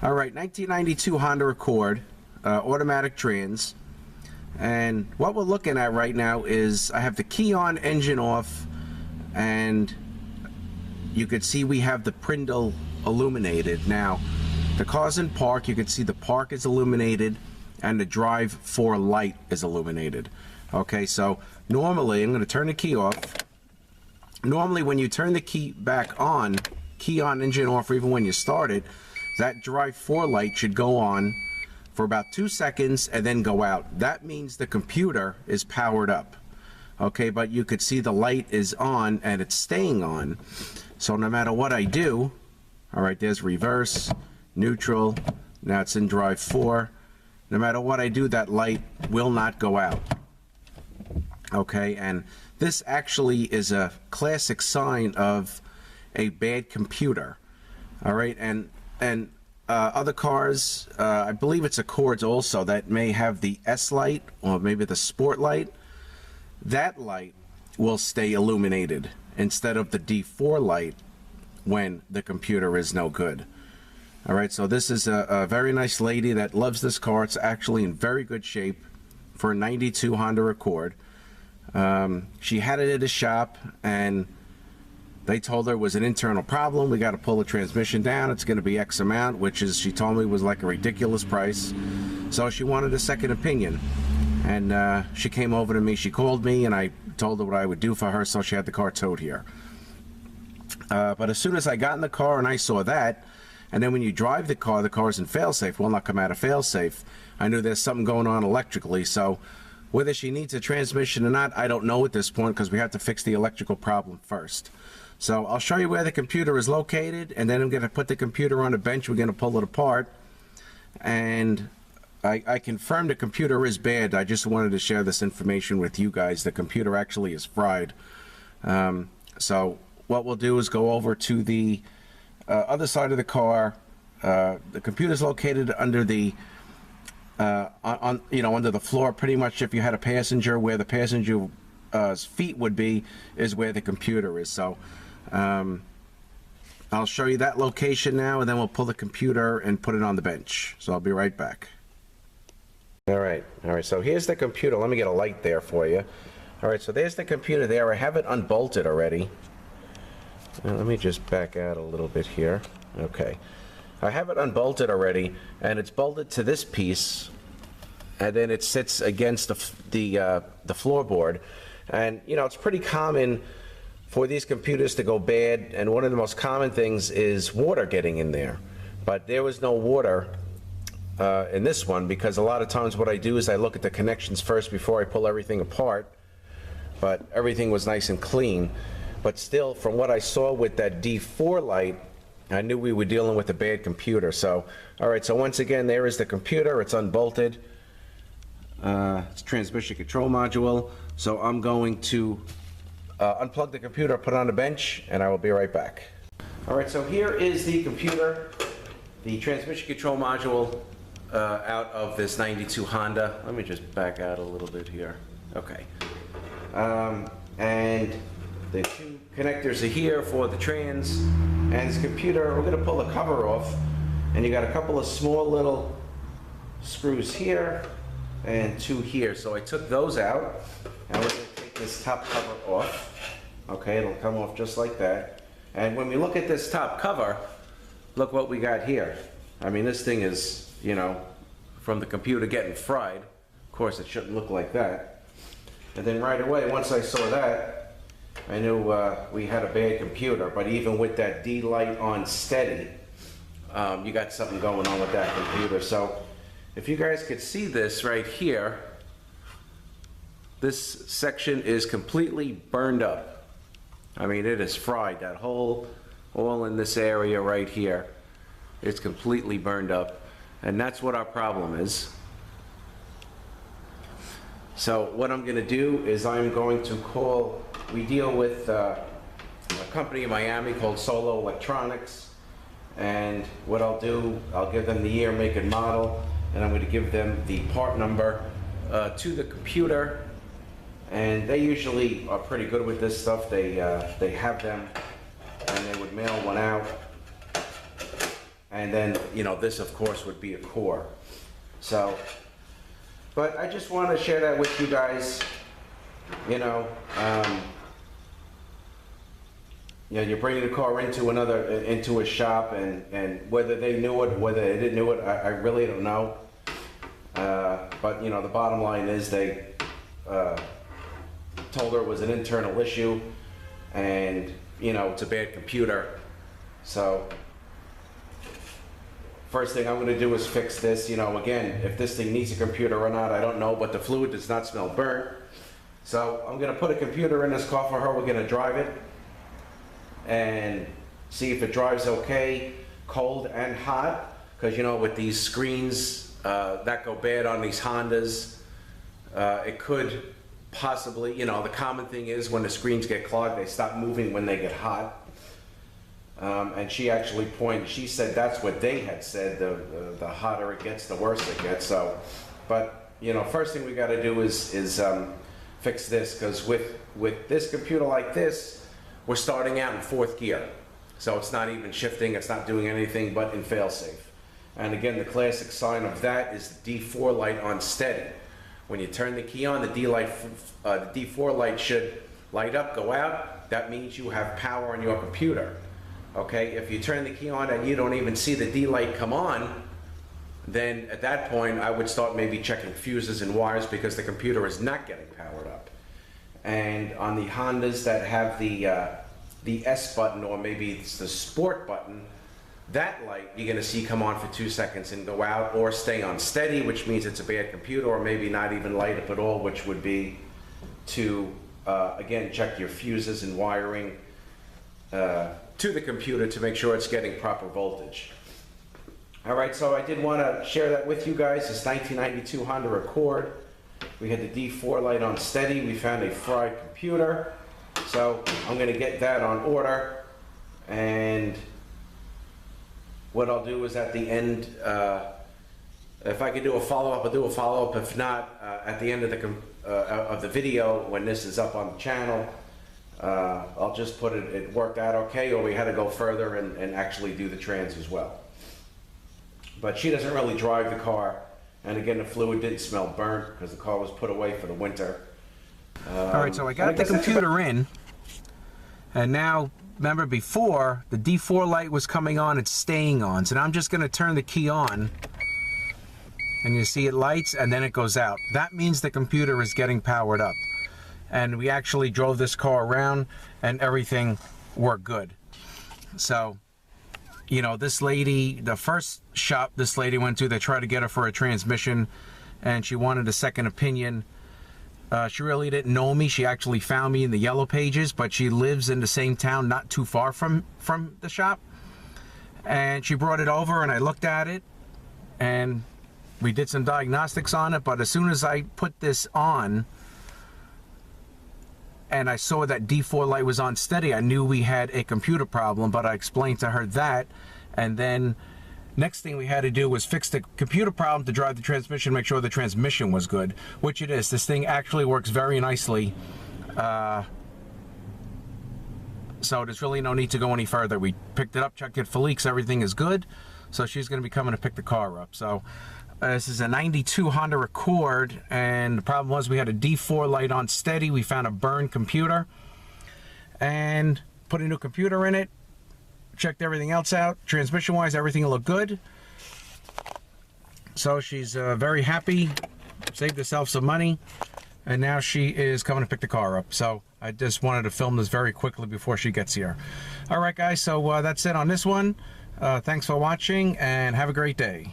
All right, 1992 Honda Accord, automatic trans. And what we're looking at right now is I have the key on, engine off, and you could see we have the Prindle illuminated. Now, the car's in park. You can see the park is illuminated and the drive for light is illuminated. Okay, so normally, I'm going to turn the key off. Normally when you turn the key back on, key on, engine off, or even when you start it, that drive for light should go on for about 2 seconds and then go out. That means the computer is powered up. Okay, but you could see the light is on and it's staying on. So no matter what I do, all right, there's reverse, neutral, now it's in drive 4. No matter what I do, that light will not go out. Okay, and this actually is a classic sign of a bad computer. All right, and other cars, I believe it's Accords also, that may have the S light or maybe the Sport light. That light will stay illuminated instead of the D4 light when the computer is no good. All right, so this is a very nice lady that loves this car. It's actually in very good shape for a 92 Honda Accord. She had it at a shop and they told her it was an internal problem. We got to pull the transmission down. It's going to be X amount, which is, she told me, was like a ridiculous price. So she wanted a second opinion. And she came over to me. She called me and I told her what I would do for her, so she had the car towed here. But as soon as I got in the car and I saw that, and then when you drive the car is in failsafe, will not come out of failsafe, I knew there's something going on electrically. So whether she needs a transmission or not, I don't know at this point, because we have to fix the electrical problem first. So I'll show you where the computer is located, and then I'm going to put the computer on a bench. We're going to pull it apart, and I confirmed the computer is bad. I just wanted to share this information with you guys. The computer actually is fried. So what we'll do is go over to the other side of the car. The computer's located under the under the floor, pretty much. If you had a passenger, where the passenger's feet would be is where the computer is. So I'll show you that location now, and then we'll pull the computer and put it on the bench. So I'll be right back. All right, so here's the computer. Let me get a light there for you. All right, so there's the computer there. I have it unbolted already. Now, let me just back out a little bit here. Okay, I have it unbolted already, and it's bolted to this piece, and then it sits against the floorboard. And you know, it's pretty common for these computers to go bad, and one of the most common things is water getting in there. But there was no water in this one, because a lot of times what I do is I look at the connections first before I pull everything apart. But everything was nice and clean. But still, from what I saw with that D4 light, I knew we were dealing with a bad computer. So, all right, so once again, there is the computer. It's unbolted. It's a transmission control module. So I'm going to unplug the computer, put it on the bench, and I will be right back. All right, so here is the computer, the transmission control module out of this 92 Honda. Let me just back out a little bit here. Okay. And the two connectors are here for the trans. And this computer, we're going to pull the cover off. And you got a couple of small little screws here and two here. So I took those out, and we're going to take this top cover off. Okay, it'll come off just like that. And when we look at this top cover, look what we got here. I mean, this thing is, you know, from the computer getting fried. Of course, it shouldn't look like that. And then right away, once I saw that, I knew we had a bad computer. But even with that D light on steady, you got something going on with that computer. So if you guys could see this right here, this section is completely burned up. I mean, it is fried. That whole, all in this area right here, it's completely burned up. And that's what our problem is. So what I'm going to do is I'm going to call, we deal with a company in Miami called Solo Electronics. And what I'll do, I'll give them the year, make, and model, and I'm going to give them the part number to the computer. And they usually are pretty good with this stuff. They have them, and they would mail one out. And then, you know, this of course would be a core. So, but I just want to share that with you guys. You know, you're bringing the car into a shop, and whether they knew it, whether they didn't know it, I really don't know. But you know, the bottom line is they told her it was an internal issue, and you know, it's a bad computer. So first thing I'm going to do is fix this. You know, again, if this thing needs a computer or not, I don't know, but the fluid does not smell burnt. So I'm going to put a computer in this car for her. We're going to drive it and see if it drives okay, cold and hot, because you know, with these screens that go bad on these Hondas, it could possibly, you know, the common thing is when the screens get clogged, they stop moving when they get hot. And she actually she said that's what they had said, the hotter it gets, the worse it gets. So, but you know, first thing we got to do is fix this, because with this computer like this, we're starting out in 4th gear. So it's not even shifting, it's not doing anything but in failsafe. And again, the classic sign of that is the D4 light on steady. When you turn the key on, the D4 light should light up, go out. That means you have power on your computer. Okay, if you turn the key on and you don't even see the D light come on, then at that point I would start maybe checking fuses and wires, because the computer is not getting powered up. And on the Hondas that have the S button, or maybe it's the Sport button, that light you're going to see come on for 2 seconds and go out, or stay on steady, which means it's a bad computer, or maybe not even light up at all, which would be to again check your fuses and wiring to the computer to make sure it's getting proper voltage. All right, so I did want to share that with you guys. This 1992 Honda Accord. We had the D4 light on steady. We found a fried computer. So I'm going to get that on order. And what I'll do is at the end, if I can do a follow-up, I'll do a follow-up. If not, at the end of the video, when this is up on the channel, I'll just put it worked out okay, or we had to go further and actually do the trans as well. But she doesn't really drive the car, and again, the fluid didn't smell burnt because the car was put away for the winter. All right, so I got the computer in, and now, remember before, the D4 light was coming on, it's staying on, so now I'm just going to turn the key on, and you see it lights, and then it goes out. That means the computer is getting powered up. And we actually drove this car around, and everything worked good. So, you know, this lady, the first shop this lady went to, they tried to get her for a transmission, and she wanted a second opinion. She really didn't know me. She actually found me in the yellow pages, but she lives in the same town, not too far from the shop. And she brought it over, and I looked at it, and we did some diagnostics on it. But as soon as I put this on, and I saw that D4 light was on steady, I knew we had a computer problem, but I explained to her that. And then next thing we had to do was fix the computer problem to drive the transmission, make sure the transmission was good, which it is. This thing actually works very nicely. So there's really no need to go any further. We picked it up, checked it for leaks, everything is good. So she's going to be coming to pick the car up. So this is a 92 Honda Accord, and the problem was we had a D4 light on steady. We found a burned computer and put a new computer in it, checked everything else out. Transmission wise, everything looked good. So she's very happy, saved herself some money, and now she is coming to pick the car up. So I just wanted to film this very quickly before she gets here. All right guys, so that's it on this one. Thanks for watching, and have a great day.